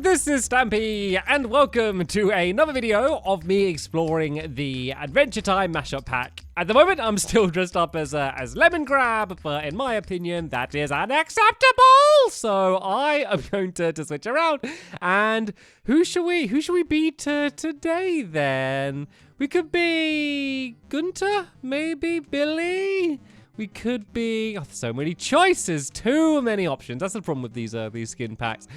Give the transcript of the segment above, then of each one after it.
this is Stampy, and welcome to another video of me exploring the Adventure Time mashup pack. At the moment, I'm still dressed up as Lemon Grab, but in my opinion, that is unacceptable. So I am going to switch around. And who should we be today then? We could be Gunter, maybe Billy. We could be so many choices, too many options. That's the problem with these skin packs.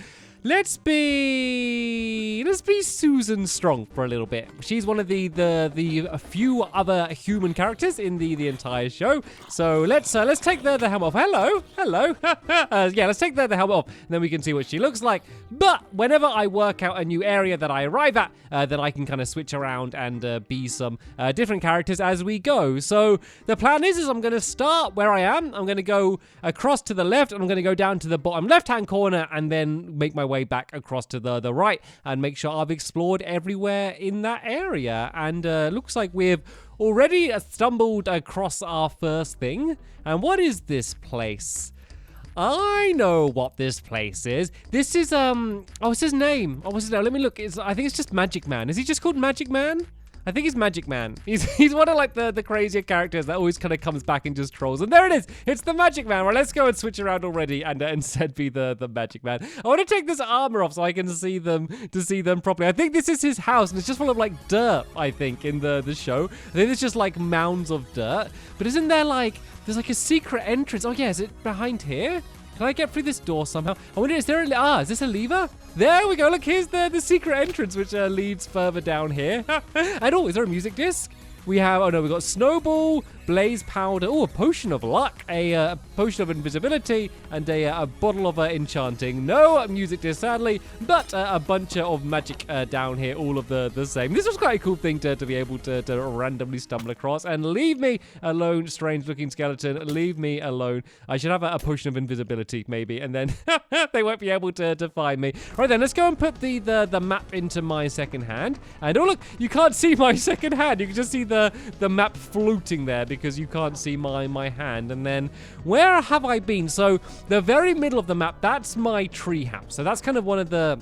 Let's be Susan Strong for a little bit. She's one of the few other human characters in the entire show. So let's take the helmet off. Hello. Yeah, let's take the helmet off, and then we can see what she looks like. But whenever I work out a new area that I arrive at, then I can kind of switch around and be some different characters as we go. So the plan is I'm going to start where I am. I'm going to go across to the left, and I'm going to go down to the bottom left-hand corner, and then make my way back across to the right and make sure I've explored everywhere in that area. And looks like we've already stumbled across our first thing. And what is this place? I know what this place is. This is what's his name? Oh, what's his name? Let me look. I think it's just Magic Man. Is he just called Magic Man? I think he's Magic Man. He's one of like the crazier characters that always kind of comes back and just trolls. And there it is. It's the Magic Man. Well, let's go and switch around already and instead be the Magic Man. I want to take this armor off so I can see them properly. I think this is his house, and it's just full of like dirt, I think, in the show. I think it's just like mounds of dirt. But isn't there there's like a secret entrance? Oh yeah, is it behind here? Can I get through this door somehow? I wonder, is this a lever? There we go. Look, here's the secret entrance, which leads further down here. And is there a music disc? We have, we've got Snowball, Blaze Powder, a Potion of Luck, a Potion of Invisibility, and a bottle of Enchanting. No music disc, sadly, but a bunch of magic down here, all of the same. This was quite a cool thing to be able to randomly stumble across. And leave me alone, strange-looking skeleton. Leave me alone. I should have a Potion of Invisibility, maybe, and then they won't be able to find me. Right then, let's go and put the map into my second hand. And look, you can't see my second hand. You can just see the map floating there because you can't see my hand. And then where have I been? So the very middle of the map, that's my tree house. So that's kind of one of the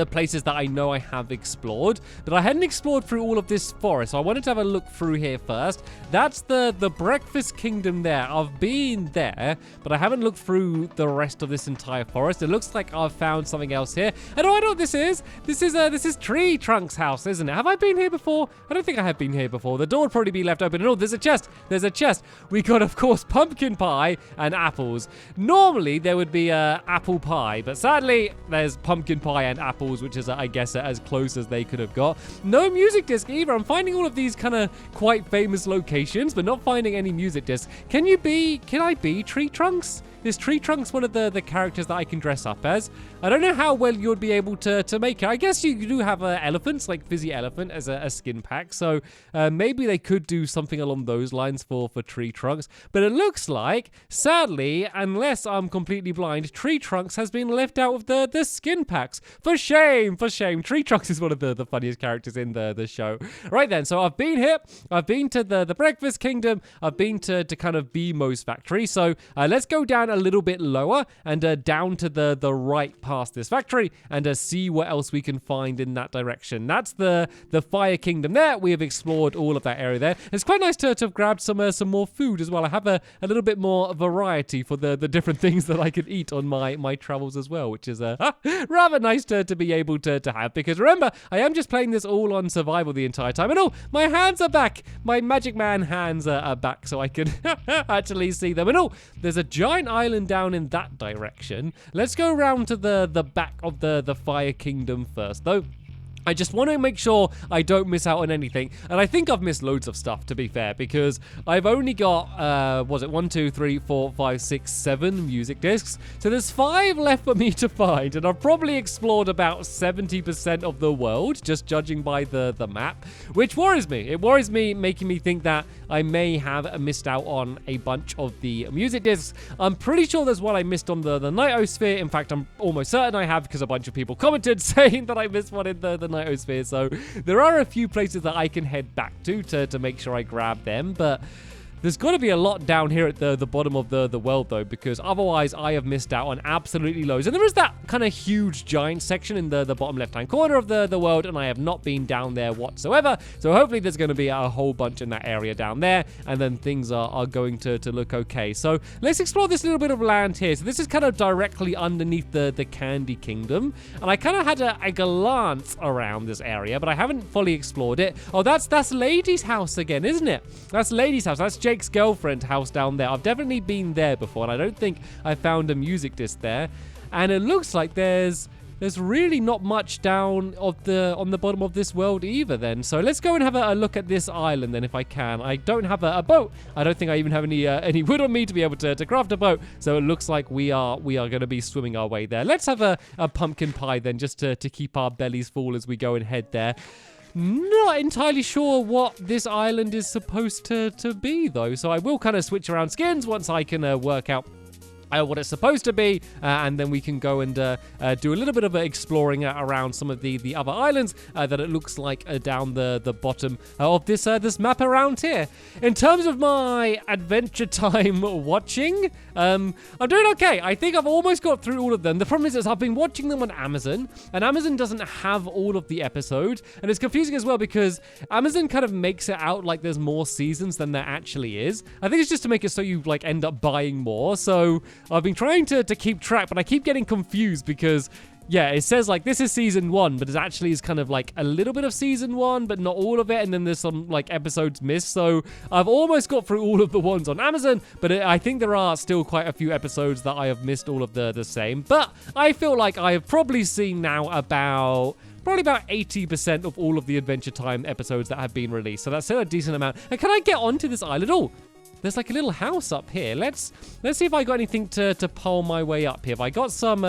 places that I know I have explored, but I hadn't explored through all of this forest, so I wanted to have a look through here first. That's the Breakfast Kingdom there. I've been there, but I haven't looked through the rest of this entire forest. It looks like I've found something else here. And I know what this is. This is Tree Trunk's house, isn't it? Have I been here before? I don't think I have been here before. The door would probably be left open. And there's a chest. There's a chest. We got, of course, pumpkin pie and apples. Normally, there would be apple pie, but sadly, there's pumpkin pie and apples, which is, I guess, as close as they could have got. No music disc either. I'm finding all of these kind of quite famous locations, but not finding any music discs. Can I be Tree Trunks? Is Tree Trunks one of the characters that I can dress up as? I don't know how well you'd be able to make it. I guess you do have elephants, like Fizzy Elephant, as a skin pack. So maybe they could do something along those lines for Tree Trunks. But it looks like, sadly, unless I'm completely blind, Tree Trunks has been left out of the skin packs. For shame, for shame. Tree Trunks is one of the funniest characters in the show. Right then, so I've been here. I've been to the Breakfast Kingdom. I've been to kind of Bemo's factory. So let's go down a little bit lower and down to the right past this factory and see what else we can find in that direction. That's the Fire Kingdom there. We have explored all of that area there. It's quite nice to have grabbed some more food as well. I have a little bit more variety for the different things that I could eat on my travels as well, which is rather nice to be able to have, because remember, I am just playing this all on survival the entire time. And my hands are back. My Magic Man hands are back, so I can actually see them. And there's a giant island down in that direction. Let's go around to the back of the Fire Kingdom first, though. I just want to make sure I don't miss out on anything. And I think I've missed loads of stuff, to be fair, because I've only got, 1, 2, 3, 4, 5, 6, 7 music discs. So there's 5 left for me to find. And I've probably explored about 70% of the world, just judging by the map, which worries me. It worries me, making me think that I may have missed out on a bunch of the music discs. I'm pretty sure there's one I missed on the Nightsphere. In fact, I'm almost certain I have, because a bunch of people commented saying that I missed one in the Nightsphere. So there are a few places that I can head back to make sure I grab them, but There's got to be a lot down here at the bottom of the world, though, because otherwise I have missed out on absolutely loads. And there is that kind of huge giant section in the bottom left-hand corner of the world, and I have not been down there whatsoever. So hopefully there's going to be a whole bunch in that area down there, and then things are going to look okay. So let's explore this little bit of land here. So this is kind of directly underneath the Candy Kingdom, and I kind of had a glance around this area, but I haven't fully explored it. Oh, that's Lady's house again, isn't it? That's Lady's house. That's Jake's girlfriend's house down there. I've definitely been there before, and I don't think I found a music disc there. And it looks like there's really not much down on the bottom of this world either then. So let's go and have a look at this island then if I can. I don't have a boat. I don't think I even have any wood on me to be able to craft a boat. So it looks like we are going to be swimming our way there. Let's have a pumpkin pie then, just to keep our bellies full as we go and head there. Not entirely sure what this island is supposed to be though. So I will kind of switch around skins once I can work out what it's supposed to be, and then we can go and do a little bit of exploring around some of the other islands that it looks like down the bottom of this map around here. In terms of my Adventure Time watching, I'm doing okay. I think I've almost got through all of them. The problem is I've been watching them on Amazon, and Amazon doesn't have all of the episodes, and it's confusing as well because Amazon kind of makes it out like there's more seasons than there actually is. I think it's just to make it so you like end up buying more. So I've been trying to keep track, but I keep getting confused because, yeah, it says like this is season 1, but it actually is kind of like a little bit of season 1, but not all of it, and then there's some like episodes missed. So I've almost got through all of the ones on Amazon, but I think there are still quite a few episodes that I have missed all of the same. But I feel like I have probably seen now probably about 80% of all of the Adventure Time episodes that have been released. So that's still a decent amount. And can I get onto this island? Oh, there's like a little house up here. Let's see if I got anything to pole my way up here. I got some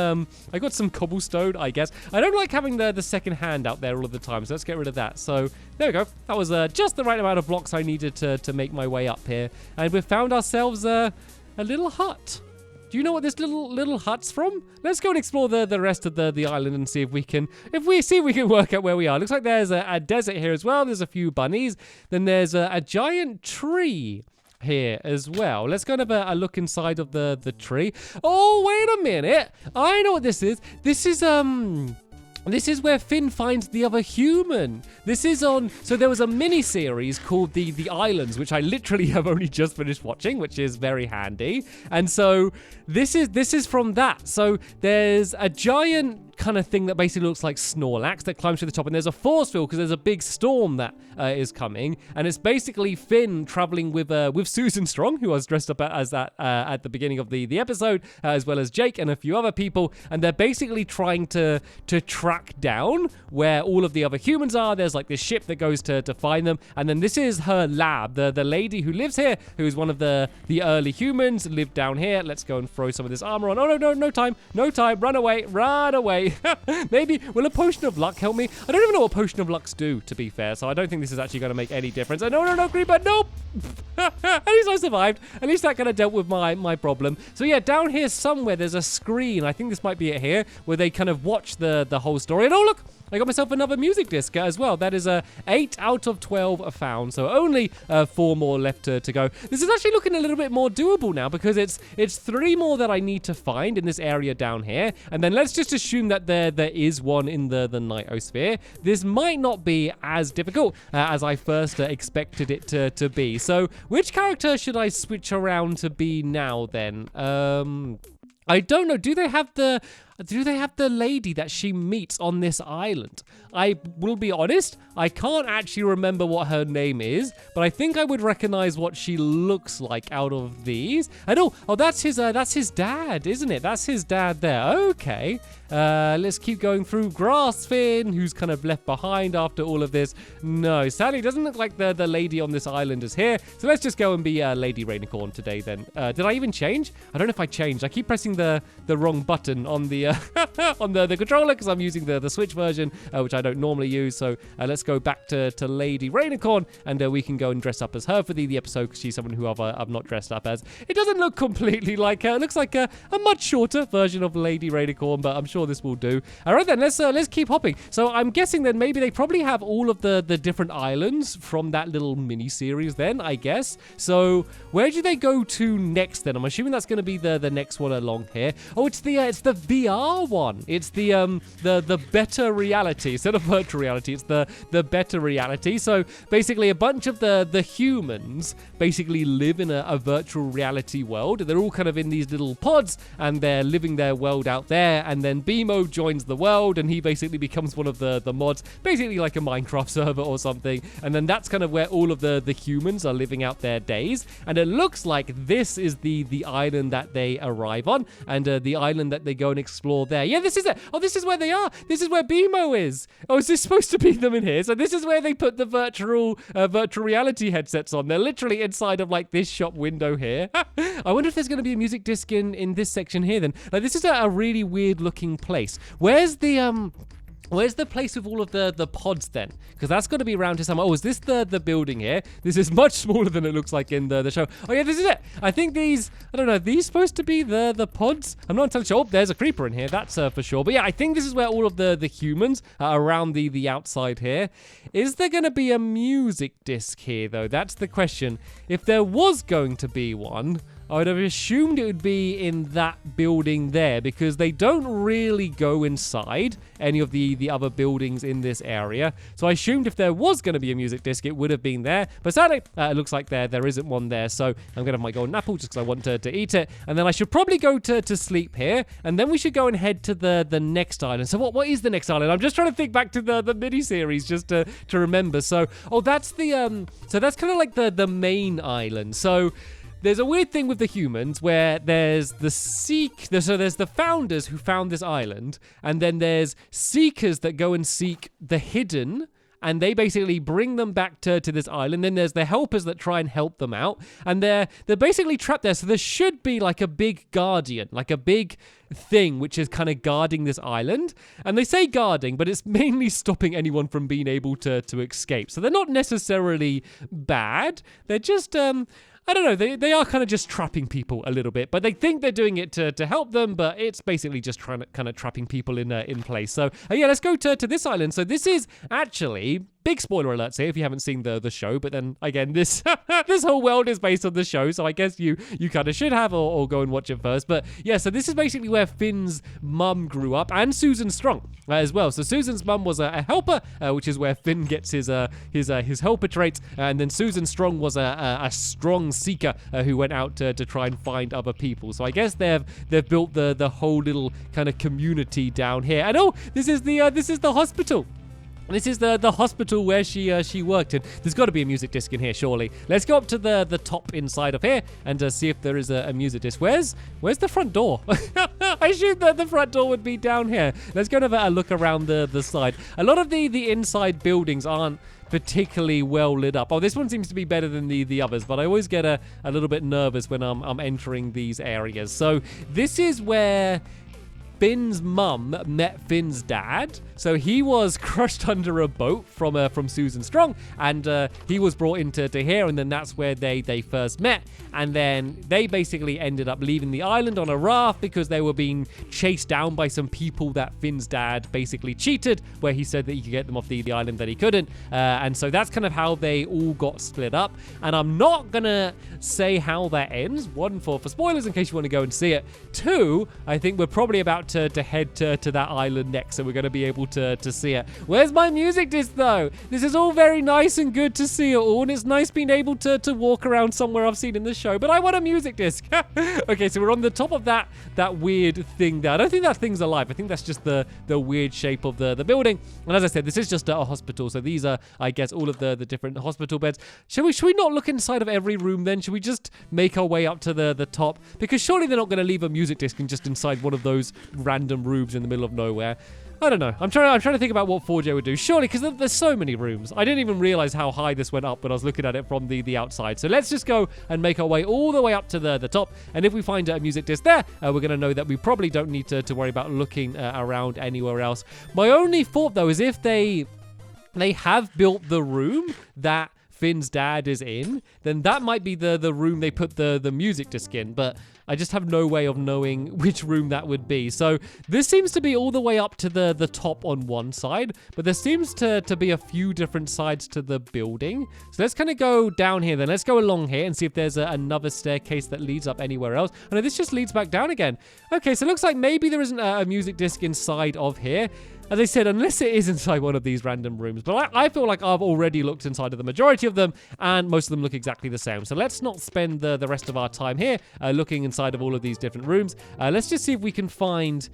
cobblestone, I guess. I don't like having the second hand out there all of the time, so let's get rid of that. So there we go. That was just the right amount of blocks I needed to make my way up here. And we've found ourselves a little hut. Do you know what this little hut's from? Let's go and explore the rest of the island and see if we can work out where we are. Looks like there's a desert here as well. There's a few bunnies. Then there's a giant tree here as well. Let's go and have a look inside of the tree. Oh, wait a minute. I know what this is. This is where Finn finds the other human. So there was a mini-series called The Islands, which I literally have only just finished watching, which is very handy. And so this is from that. So there's a giant kind of thing that basically looks like Snorlax that climbs to the top, and there's a force field because there's a big storm that is coming, and it's basically Finn traveling with Susan Strong, who was dressed up as that at the beginning of the episode, as well as Jake and a few other people, and they're basically trying to track down where all of the other humans are. There's like this ship that goes to find them, and then this is her lab. The lady who lives here, who is one of the early humans, lived down here. Let's go and throw some of this armor on. Oh no, no time, run away. Maybe will a potion of luck help me? I don't even know what potion of lucks do, to be fair, so I don't think this is actually going to make any difference. No, creeper, nope. At least I survived. At least that kind of dealt with my problem. So yeah, down here somewhere there's a screen. I think this might be it here, where they kind of watch the whole story. And oh look, I got myself another music disc as well. That is 8 out of 12 found, so only 4 more left to go. This is actually looking a little bit more doable now because it's 3 more that I need to find in this area down here, and then let's just assume that there is one in the Nightsphere. This might not be as difficult as I first expected it to be. So which character should I switch around to be now then? I don't know. Do they have the lady that she meets on this island? I will be honest, I can't actually remember what her name is, but I think I would recognize what she looks like out of these. And oh, that's his dad, isn't it? That's his dad there. Okay. Let's keep going through. Grassfin, who's kind of left behind after all of this. No, sadly, it doesn't look like the lady on this island is here. So let's just go and be Lady Rainicorn today then. Did I even change? I don't know if I changed. I keep pressing the wrong button on the on the controller because I'm using the Switch version, which I don't normally use. So let's go back to Lady Rainicorn, and we can go and dress up as her for the episode because she's someone who I've not dressed up as. It doesn't look completely like her. It looks like a much shorter version of Lady Rainicorn, but I'm sure this will do. All right, then let's keep hopping. So I'm guessing then maybe they probably have all of the different islands from that little mini series then, I guess. So where do they go to next then? I'm assuming that's going to be the next one along here. Oh, it's the VR one. It's the better reality instead of virtual reality. It's the better reality. So basically a bunch of the humans basically live in a virtual reality world. They're all kind of in these little pods and they're living their world out there, and then BMO joins the world and he basically becomes one of the mods, basically like a Minecraft server or something, and then that's kind of where all of the humans are living out their days. And it looks like this is the island that they arrive on, and the island that they go and explore there. Yeah, this is it. Oh, this is where they are. This is where BMO is. Oh, is this supposed to be them in here? So this is where they put the virtual reality headsets on. They're literally inside of like this shop window here. I wonder if there's going to be a music disc in this section here then. Like, this is a really weird looking place. Where's the place with all of the pods then? Because that's got to be around here somewhere. Oh, is this the building here? This is much smaller than it looks like in the show. Oh yeah, this is it. I think these, I don't know, are these supposed to be the pods? I'm not entirely sure. Oh, there's a creeper in here. That's for sure. But yeah, I think this is where all of the humans are around the outside here. Is there going to be a music disc here though? That's the question. If there was going to be one, I would have assumed it would be in that building there, because they don't really go inside any of the other buildings in this area. So I assumed if there was going to be a music disc, it would have been there. But sadly, it looks like there isn't one there. So I'm going to have my golden apple just because I want to eat it. And then I should probably go to sleep here. And then we should go and head to the next island. So what is the next island? I'm just trying to think back to the mini-series just to remember. So, oh, that's so that's kind of like the main island. So there's a weird thing with the humans where there's the founders who found this island, and then there's seekers that go and seek the hidden, and they basically bring them back to this island. Then there's the helpers that try and help them out, and they're basically trapped there. So there should be like a big guardian, like a big thing which is kind of guarding this island. And they say guarding, but it's mainly stopping anyone from being able to escape. So they're not necessarily bad. They're just I don't know, they are kind of just trapping people a little bit, but they think they're doing it to help them, but it's basically just trying to kind of trapping people in place. So yeah, let's go to this island. So this is actually, big spoiler alerts here if you haven't seen the show, but then again, this this whole world is based on the show, so I guess you kind of should have or go and watch it first. But yeah, so this is basically where Finn's mum grew up, and Susan Strong as well. So Susan's mum was a helper, which is where Finn gets his helper traits, and then Susan Strong was a strong seeker who went out to try and find other people. So I guess they've built the whole little kind of community down here. And oh, this is the hospital. This is the hospital where she worked in. There's got to be a music disc in here, surely. Let's go up to the top inside of here and see if there is a music disc. Where's the front door? I assume that the front door would be down here. Let's go and have a look around the side. A lot of the inside buildings aren't particularly well lit up. Oh, this one seems to be better than the others, but I always get a little bit nervous when I'm entering these areas. So this is where Finn's mum met Finn's dad. So he was crushed under a boat from Susan Strong, and he was brought into here, and then that's where they first met. And then they basically ended up leaving the island on a raft because they were being chased down by some people that Finn's dad basically cheated, where he said that he could get them off the island that he couldn't. And so that's kind of how they all got split up. And I'm not gonna say how that ends. One, for spoilers in case you want to go and see it. Two, I think we're probably about to head to that island next, so we're going to be able to see it. Where's my music disc though? This is all very nice and good to see it all, and it's nice being able to walk around somewhere I've seen in the show, but I want a music disc. Okay, so we're on the top of that weird thing there. I don't think that thing's alive. I think that's just the weird shape of the building. And as I said, this is just a hospital, so these are, I guess, all of the different hospital beds. Should we not look inside of every room then? Should we just make our way up to the top? Because surely they're not going to leave a music disc just inside one of those random rooms in the middle of nowhere. I don't know. I'm trying to think about what 4J would do. Surely, because there's so many rooms. I didn't even realize how high this went up when I was looking at it from the outside. So let's just go and make our way all the way up to the top. And if we find a music disc there, we're going to know that we probably don't need to worry about looking around anywhere else. My only thought, though, is if they have built the room that Finn's dad is in, then that might be the room they put the music disc in, but I just have no way of knowing which room that would be. So this seems to be all the way up to the top on one side, but there seems to be a few different sides to the building. So let's kind of go down here then. Let's go along here and see if there's another staircase that leads up anywhere else. Oh no, this just leads back down again. Okay, so it looks like maybe there isn't a music disc inside of here. As I said, unless it is inside one of these random rooms. But I feel like I've already looked inside of the majority of them, and most of them look exactly the same. So let's not spend the rest of our time here looking inside of all of these different rooms. Let's just see if we can find...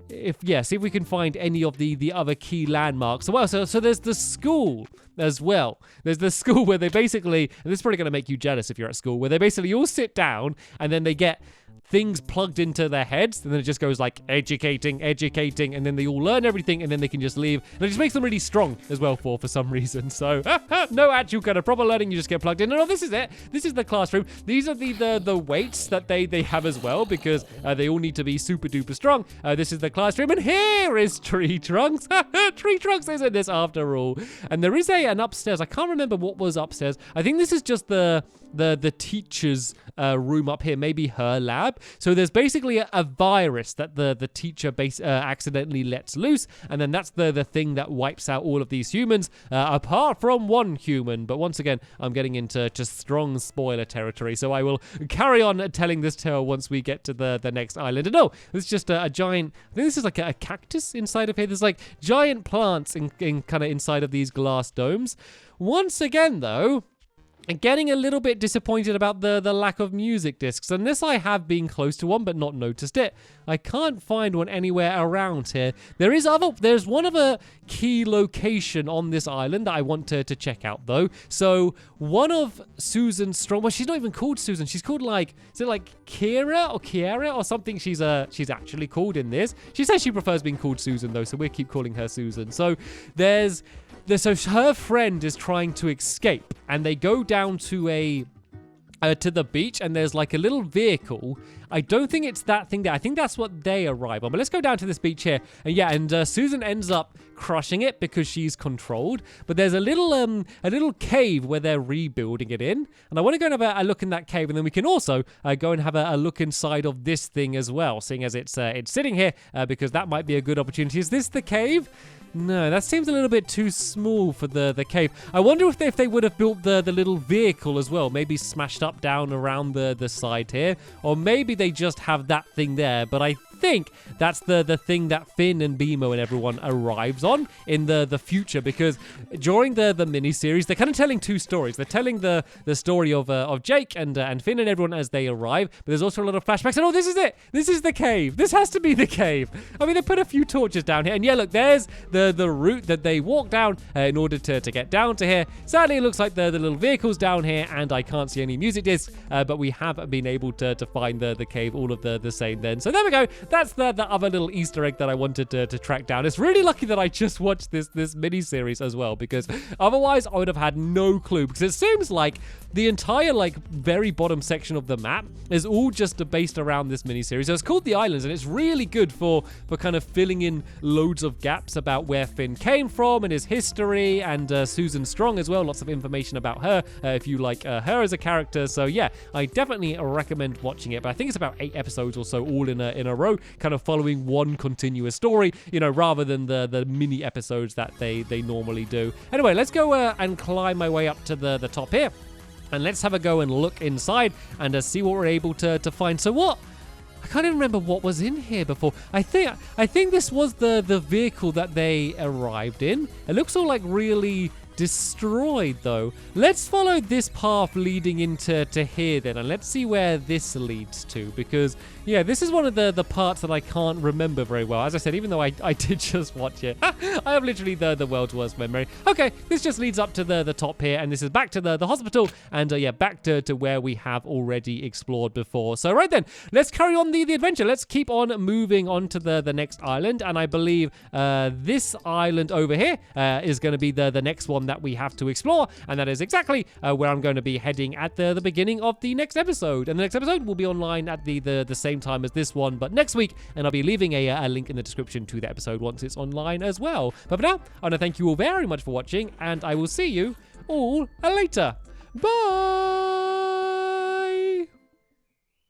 see if we can find any of the other key landmarks. So there's the school as well. There's the school where they basically... And this is probably going to make you jealous if you're at school, where they basically all sit down, and then they get... things plugged into their heads, and then it just goes like educating, and then they all learn everything, and then they can just leave, and it just makes them really strong as well for some reason. So no actual kind of proper learning, you just get plugged in. No, this is it. This is the classroom. These are the weights that they have as well, because they all need to be super duper strong. This is the classroom, and here is Tree Trunks. Tree Trunks is in this after all. And there is an upstairs. I can't remember what was upstairs. I think this is just the teacher's room up here, maybe her lab. So there's basically a virus that the teacher accidentally lets loose, and then that's the thing that wipes out all of these humans, apart from one human. But once again, I'm getting into just strong spoiler territory, so I will carry on telling this tale once we get to the next island. And no, it's just a giant, I think this is like a cactus inside of here. There's like giant plants in kind of inside of these glass domes. Once again, though, getting a little bit disappointed about the lack of music discs. Unless I have been close to one but not noticed it, I can't find one anywhere around here. There's one other key location on this island that I want to check out though. So one of Susan Strong, well, she's not even called Susan. She's called like, is it like Kiera or something? She's actually called in this. She says she prefers being called Susan though, so we'll keep calling her Susan. So so her friend is trying to escape, and they go down to the beach, and there's like a little vehicle. I don't think it's that thing there. I think that's what they arrive on. But let's go down to this beach here. And Susan ends up crushing it because she's controlled. But there's a little cave where they're rebuilding it in. And I want to go and have a look in that cave. And then we can also go and have a look inside of this thing as well, seeing as it's sitting here, because that might be a good opportunity. Is this the cave? No, that seems a little bit too small for the cave. I wonder if they would have built the little vehicle as well, maybe smashed up down around the side here, or maybe they just have that thing there. But I think that's the thing that Finn and Beemo and everyone arrives on in the future, because during the mini-series, they're kind of telling two stories. They're telling the story of Jake and Finn and everyone as they arrive, but there's also a lot of flashbacks. And oh, this is it! This is the cave! This has to be the cave! I mean, they put a few torches down here, and yeah, look, there's the route that they walk down in order to get down to here. Sadly, it looks like the little vehicle's down here, and I can't see any music discs, but we have been able to find the cave all of the same then. So there we go. That's the other little Easter egg that I wanted to track down. It's really lucky that I just watched this mini-series as well, because otherwise I would have had no clue, because it seems like the entire very bottom section of the map is all just based around this mini-series. So it's called The Islands, and it's really good for kind of filling in loads of gaps about where Finn came from and his history, and Susan Strong as well. Lots of information about her if you like her as a character. So yeah, I definitely recommend watching it. But I think it's about 8 episodes or so all in a row, kind of following one continuous story, rather than the mini episodes that they normally do. Anyway, let's go and climb my way up to the top here, and let's have a go and look inside and see what we're able to find. So what? I can't even remember what was in here before. I think this was the vehicle that they arrived in. It looks all like really destroyed, though. Let's follow this path leading into here then, and let's see where this leads to, because yeah, this is one of the parts that I can't remember very well. As I said, even though I did just watch it, I have literally the world's worst memory. Okay, this just leads up to the top here, and this is back to the hospital, and yeah, back to where we have already explored before. So right then, let's carry on the adventure. Let's keep on moving on to the next island, and I believe this island over here is going to be the next one that we have to explore, and that is exactly where I'm going to be heading at the beginning of the next episode. And the next episode will be online at the same time as this one, but next week, and I'll be leaving a link in the description to the episode once it's online as well. But for now, I want to thank you all very much for watching, and I will see you all later. Bye!